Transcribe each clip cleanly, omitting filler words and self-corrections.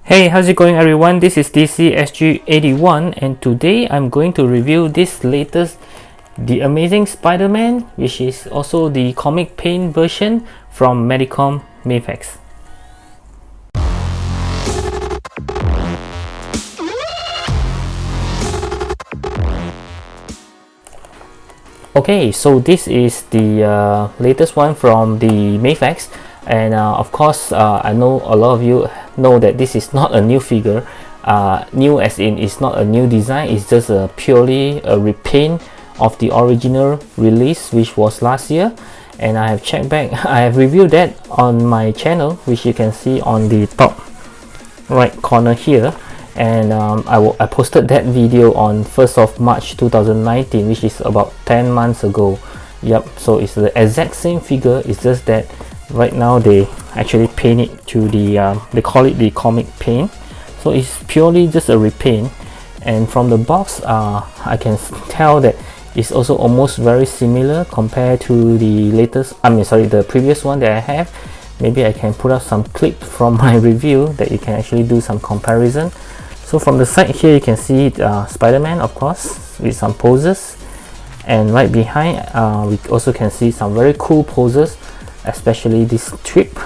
Hey, how's it going everyone? This is DCSG 81 and today I'm going to review this latest The Amazing Spider-Man, which is also the comic paint version from Medicom Mafex. Okay, so this is the latest one from the Mafex, and of course I know a lot of you know that this is not a new figure. New as in it's not a new design, it's just purely a repaint of the original release, which was last year. And I have checked back, I have reviewed that on my channel, which you can see on the top right corner here. And I posted that video on 1st of March 2019, which is about 10 months ago. Yep, so it's the exact same figure, it's just that right now they actually paint it to the they call it the comic paint, so it's purely just a repaint. And from the box I can tell that it's also almost very similar compared to the latest, the previous one that I have. Maybe I can put up some clip from my review that you can actually do some comparison. So from the side here you can see Spider-Man, of course, with some poses, and right behind we also can see some very cool poses, especially this trip.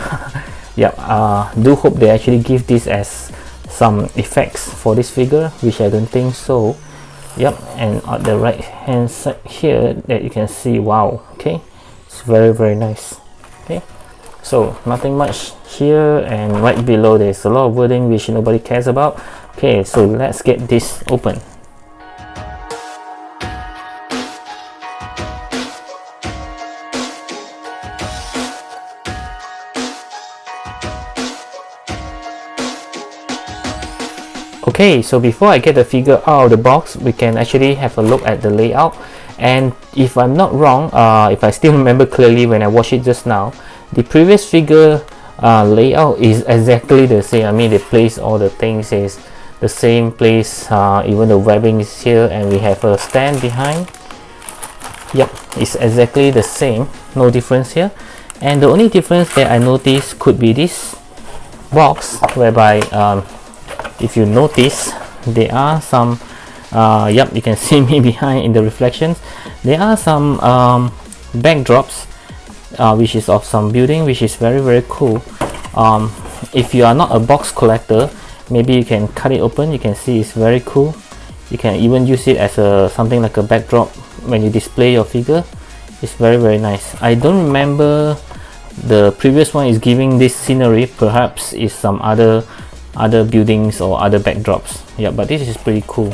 Yeah, do hope they actually give this as some effects for this figure, which I don't think so. Yep, and on the right hand side here that you can see, wow, okay, it's very nice. Okay, so nothing much here, and right below there's a lot of wording which nobody cares about. Okay, so let's get this open. Okay, so before I get the figure out of the box, we can actually have a look at the layout. And if I'm not wrong, if I still remember clearly when I watched it just now, the previous figure layout is exactly the same. I mean, they place all the things is the same place, even the webbing is here, and we have a stand behind. Yep, it's exactly the same, no difference here. And the only difference that I noticed could be this box, whereby if you notice, there are some yep, you can see me behind in the reflections. There are some backdrops which is of some building, which is very cool. If you are not a box collector, maybe you can cut it open. You can see it's very cool. You can even use it as something like a backdrop when you display your figure. It's very nice. I don't remember the previous one is giving this scenery. Perhaps is some other buildings or other backdrops. Yeah, but this is pretty cool.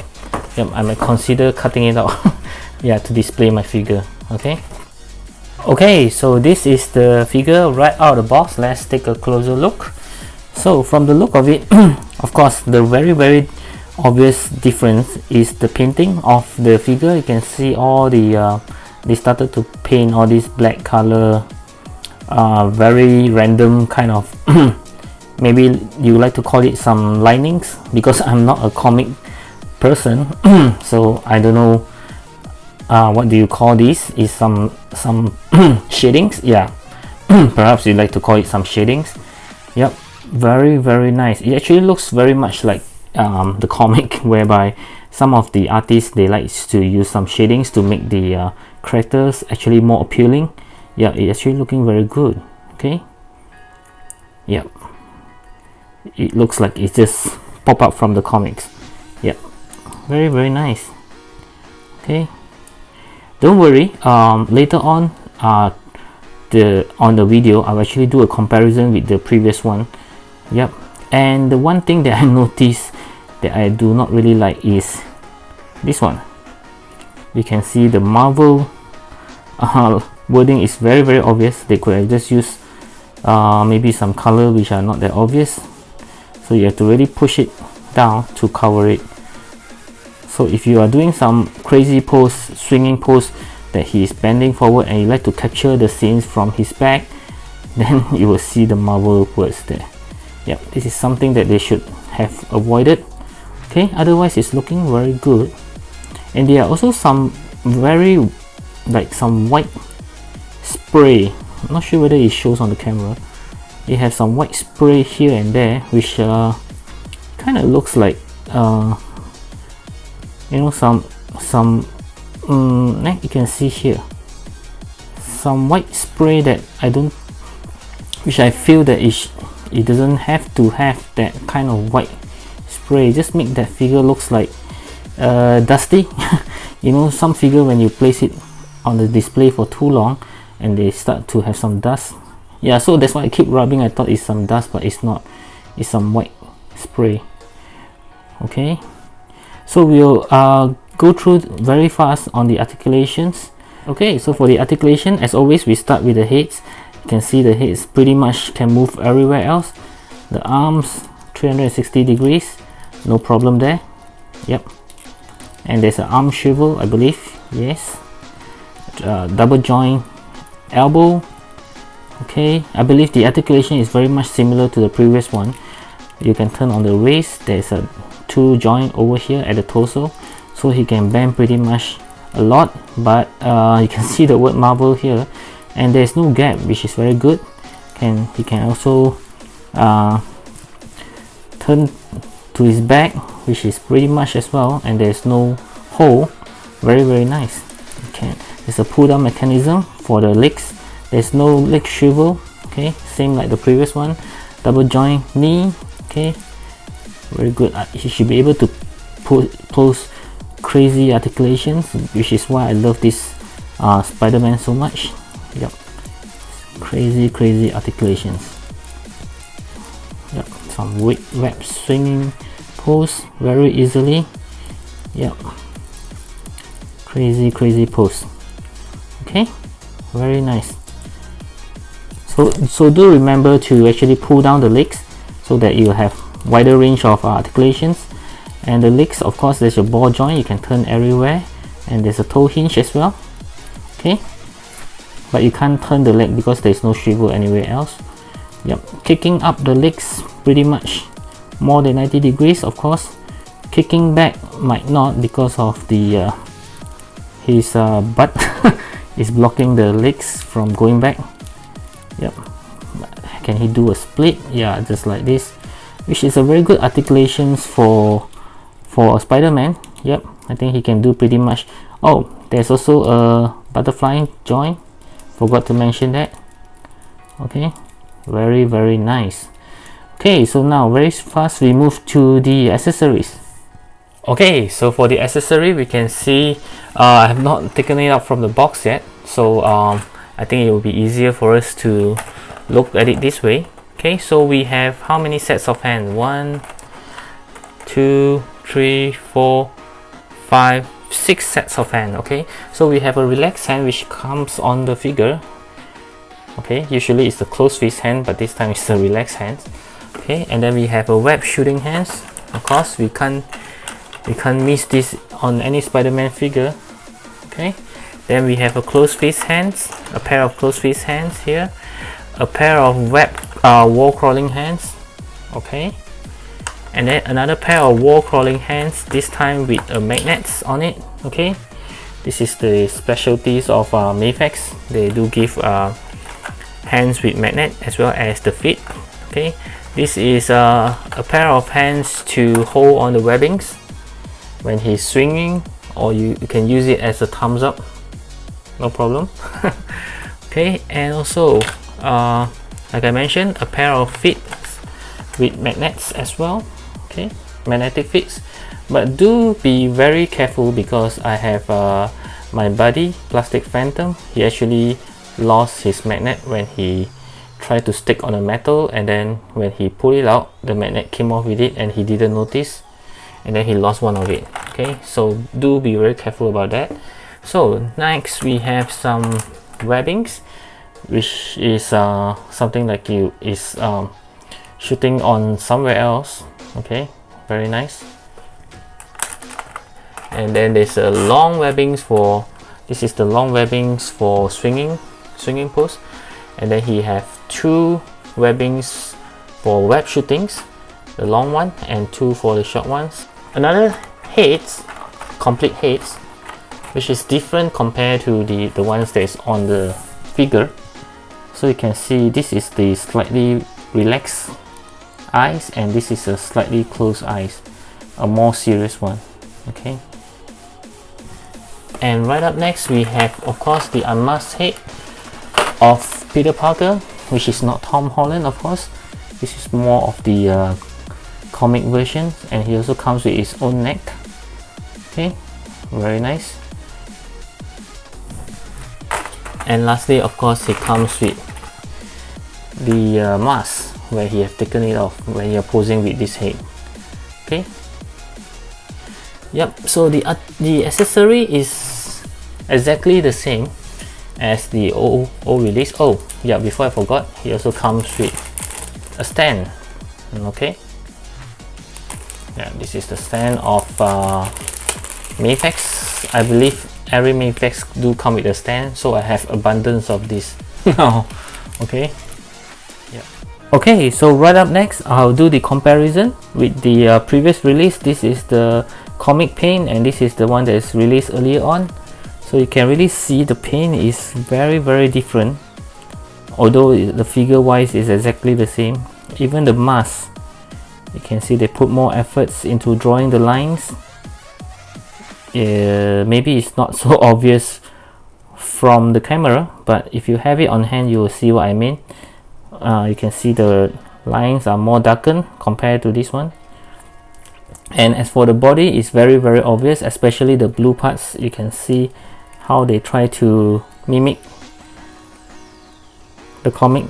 Yep, I might consider cutting it out. Yeah, to display my figure. Okay, so this is the figure right out of the box. Let's take a closer look. So from the look of it, of course, the very obvious difference is the painting of the figure. You can see all the they started to paint all this black color, very random kind of maybe you like to call it some linings, because I'm not a comic person. So I don't know what do you call this, is some shadings. Yeah, perhaps you like to call it some shadings. Yep, very nice. It actually looks very much like the comic, whereby some of the artists, they like to use some shadings to make the characters actually more appealing. Yeah, it's actually looking very good. Okay, yep, it looks like it just pop up from the comics. Yep, very nice. Okay, don't worry, later on the video I'll actually do a comparison with the previous one. Yep, and the one thing that I noticed that I do not really like is this one. You can see the Marvel wording is very obvious. They could have just used maybe some color which are not that obvious, so you have to really push it down to cover it. So if you are doing some crazy pose, swinging pose, that he is bending forward, and you like to capture the scenes from his back, then you will see the Marvel words there. Yep, this is something that they should have avoided. Okay, otherwise it's looking very good. And there are also some very, like some white spray. I'm not sure whether it shows on the camera. It has some white spray here and there, which kind of looks like you know, some you can see here some white spray that which I feel that it doesn't have to have that kind of white spray. Just make that figure looks like dusty. You know, some figure when you place it on the display for too long and they start to have some dust. Yeah, so that's why I keep rubbing. I thought it's some dust, but it's not. It's some white spray. Okay, so we'll go through very fast on the articulations. Okay, so for the articulation, as always, we start with the heads. You can see the heads pretty much can move everywhere else. The arms 360 degrees, no problem there. Yep, and there's an arm swivel, I believe. Yes, double joint elbow. Okay, I believe the articulation is very much similar to the previous one. You can turn on the waist. There's a two joint over here at the torso, so he can bend pretty much a lot, but you can see the word Marvel here, and there's no gap, which is very good. He can also turn to his back, which is pretty much as well, and there's no hole. Very nice. There's a pull down mechanism for the legs. There's no leg swivel. Okay, same like the previous one. Double joint knee. Okay, very good. He should be able to pose crazy articulations, which is why I love this Spider-Man so much. Yep, crazy articulations. Yep, some web swinging pose very easily. Yep, crazy pose. Okay, very nice. So do remember to actually pull down the legs so that you have wider range of articulations. And the legs, of course, there's your ball joint, you can turn everywhere, and there's a toe hinge as well. Okay, but you can't turn the leg because there's no swivel anywhere else. Yep, kicking up the legs pretty much more than 90 degrees, of course. Kicking back might not, because of the his butt is blocking the legs from going back. Yep, can he do a split? Yeah, just like this, which is a very good articulations for a Spider-Man. Yep, I think he can do pretty much. Oh, there's also a butterfly joint, forgot to mention that. Okay, very nice. Okay, so now very fast we move to the accessories. Okay, so for the accessory, we can see I have not taken it out from the box yet, so I think it will be easier for us to look at it this way. Okay, so we have how many sets of hands? 1, 2, 3, 4, 5, 6 sets of hands. Okay, so we have a relaxed hand which comes on the figure. Okay, usually it's the closed fist hand, but this time it's the relaxed hand. Okay, and then we have a web shooting hands. Of course, we can't miss this on any Spider-Man figure. Okay, then we have a closed fist hands, a pair of closed fist hands here, a pair of web wall crawling hands. Okay, and then another pair of wall crawling hands, this time with magnets on it. Okay, this is the specialties of Mafex. They do give hands with magnet as well as the feet. Okay, this is a pair of hands to hold on the webbings when he's swinging, or you can use it as a thumbs up, no problem. Okay, and also like I mentioned, a pair of feet with magnets as well. Okay, magnetic feet, but do be very careful, because I have my buddy Plastic Phantom. He actually lost his magnet when he tried to stick on a metal, and then when he pulled it out, the magnet came off with it and he didn't notice, and then he lost one of it. Okay, so do be very careful about that. So next we have some webbings, which is something like you is shooting on somewhere else. Okay, very nice. And then there's a long webbings for, this is the long webbings for swinging pose, and then he have 2 webbings for web shootings, the long one, and 2 for the short ones. Another heads, complete heads, which is different compared to the ones that is on the figure. So you can see this is the slightly relaxed eyes, and this is a slightly closed eyes, a more serious one. Okay, and right up next we have, of course, the unmasked head of Peter Parker, which is not Tom Holland, of course. This is more of the comic version, and he also comes with his own neck. Okay, very nice. And lastly, of course, he comes with the mask where he has taken it off when you're posing with this head. Okay. Yep. So the accessory is exactly the same as the old release. Oh yeah, before I forgot, he also comes with a stand. Okay. Yeah, this is the stand of Mafex. I believe every Mafex do come with a stand, so I have abundance of this now. Okay. Yeah. Okay, so right up next, I'll do the comparison with the previous release. This is the comic paint, and this is the one that is released earlier on. So you can really see the paint is very different, although the figure wise is exactly the same. Even the mask, you can see they put more efforts into drawing the lines. Maybe it's not so obvious from the camera, but if you have it on hand, you will see what I mean. You can see the lines are more darkened compared to this one. And as for the body, it's very obvious, especially the blue parts. You can see how they try to mimic the comic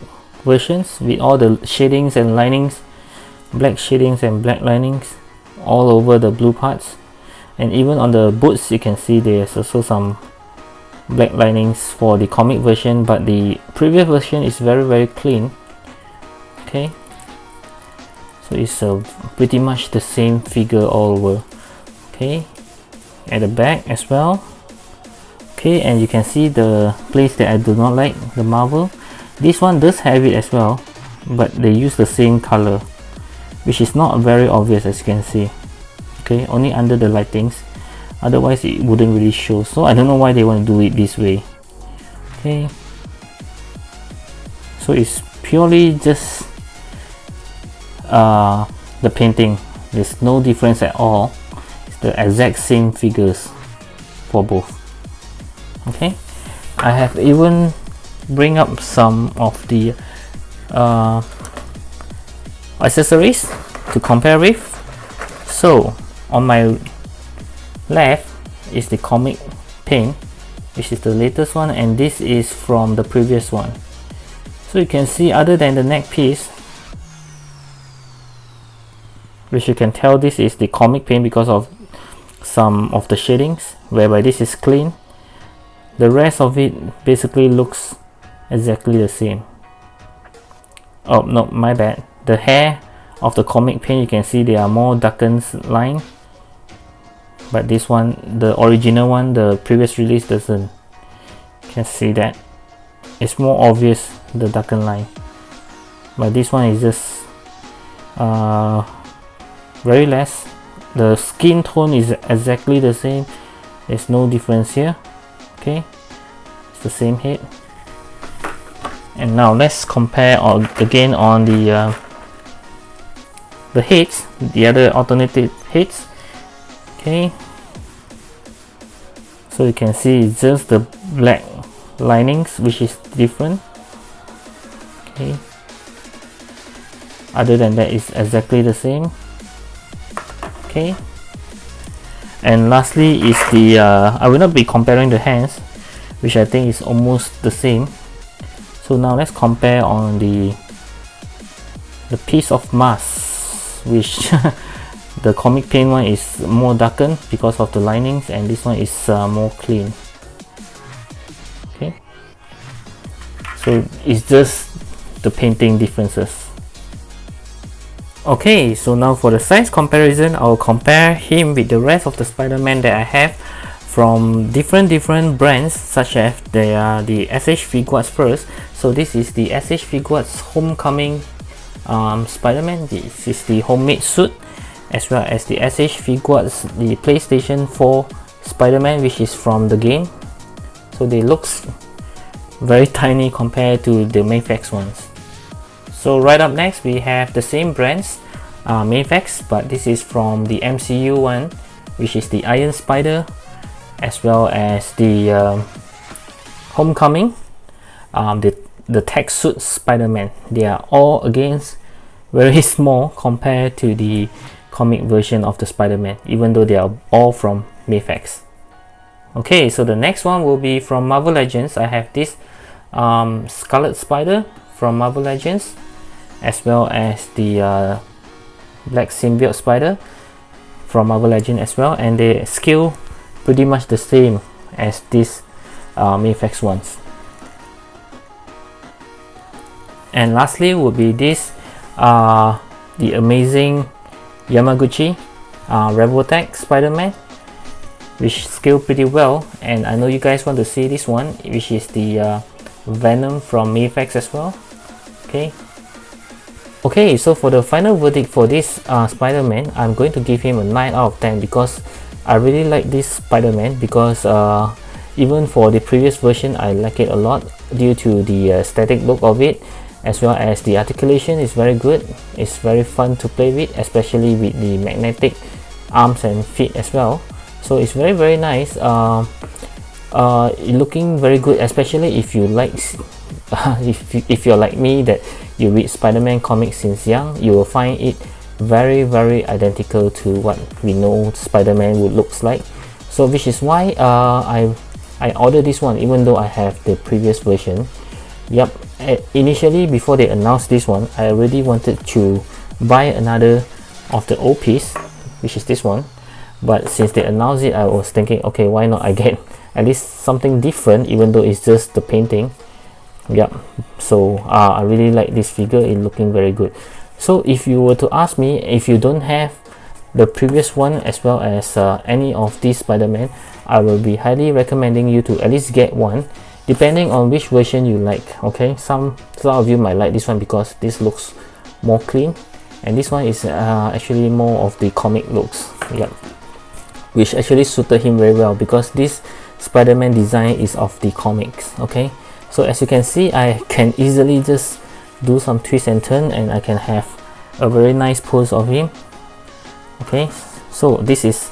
versions with all the shadings and linings, black shadings and black linings all over the blue parts. And even on the boots, you can see there's also some black linings for the comic version, but the previous version is very clean. Okay, so it's pretty much the same figure all over. Okay, at the back as well. Okay, and you can see the place that I do not like, the Marvel. This one does have it as well, but they use the same color, which is not very obvious, as you can see. Okay, only under the lightings, otherwise it wouldn't really show. So I don't know why they want to do it this way. Okay, so it's purely just the painting. There's no difference at all. It's the exact same figures for both. Okay, I have even bring up some of the accessories to compare with. So on my left is the comic paint, which is the latest one, and this is from the previous one. So you can see, other than the neck piece, which you can tell this is the comic paint because of some of the shadings, whereby this is clean, the rest of it basically looks exactly the same. Oh no, my bad. The hair of the comic paint, you can see there are more darkened line, but this one, the original one, the previous release, doesn't. You can see that it's more obvious, the darkened line, but this one is just very less. The skin tone is exactly the same. There's no difference here. Okay, it's the same head. And now let's compare again on the heads, the other alternative heads. Okay, so you can see it's just the black linings which is different. Okay, other than that, it's exactly the same. Okay, and lastly is the I will not be comparing the hands, which I think is almost the same. So now let's compare on the piece of mask, which the comic paint one is more darkened because of the linings, and this one is more clean. Okay, so it's just the painting differences. Okay, so now for the size comparison, I'll compare him with the rest of the Spider-Man that I have from different brands, such as the SH Figuarts first. So this is the SH Figuarts Homecoming Spider-Man. This is the homemade suit, as well as the SH Figuarts, the PlayStation 4 Spider-Man, which is from the game. So they looks very tiny compared to the Mafex ones. So right up next we have the same brands, Mafex, but this is from the MCU one, which is the Iron Spider, as well as the Homecoming, the tech suit Spider-Man. They are all against very small compared to the comic version of the Spider-Man, even though they are all from Mafex. Okay, so the next one will be from Marvel Legends. I have this Scarlet Spider from Marvel Legends, as well as the Black Symbiote Spider from Marvel Legends as well, and they scale pretty much the same as this Mafex ones. And lastly would be this the amazing Yamaguchi Rebotech Spider-Man, which scale pretty well, and I know you guys want to see this one, which is the Venom from Mafex as well. Okay, so for the final verdict for this Spider-Man, I'm going to give him a 9 out of 10 because I really like this Spider-Man, because even for the previous version I like it a lot due to the aesthetic look of it, as well as the articulation is very good. It's very fun to play with, especially with the magnetic arms and feet as well. So it's very nice, looking very good, especially if you like if you're like me, that you read Spider-Man comics since young, you will find it very identical to what we know Spider-Man would looks like. So which is why I ordered this one, even though I have the previous version. Yep, initially before they announced this one, I already wanted to buy another of the old piece, which is this one, but since they announced it, I was thinking, okay, why not I get at least something different, even though it's just the painting. Yep, so I really like this figure, it's looking very good. So if you were to ask me, if you don't have the previous one as well as any of these Spider-Man, I will be highly recommending you to at least get one, depending on which version you like. Okay, some of you might like this one because this looks more clean, and this one is actually more of the comic looks. Yep, which actually suited him very well because this Spider-Man design is of the comics. Okay, so as you can see, I can easily just do some twist and turn, and I can have a very nice pose of him. Okay, so this is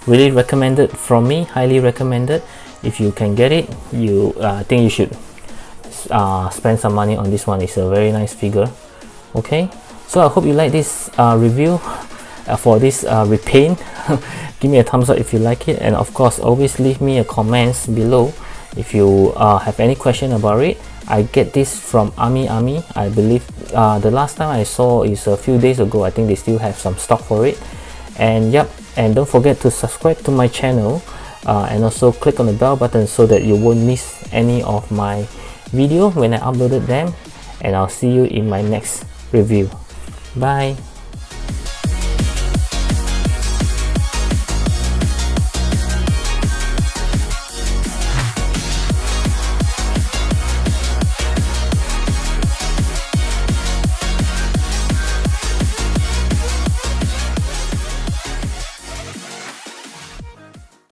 really recommended from me, highly recommended. If you can get it, you think you should spend some money on this one. It's a very nice figure. Okay, so I hope you like this review for this repaint. Give me a thumbs up if you like it, and of course always leave me a comments below if you have any question about it. I get this from Army. I believe the last time I saw is a few days ago. I think they still have some stock for it. And yep, and don't forget to subscribe to my channel, and also click on the bell button so that you won't miss any of my video when I uploaded them. And I'll see you in my next review. Bye.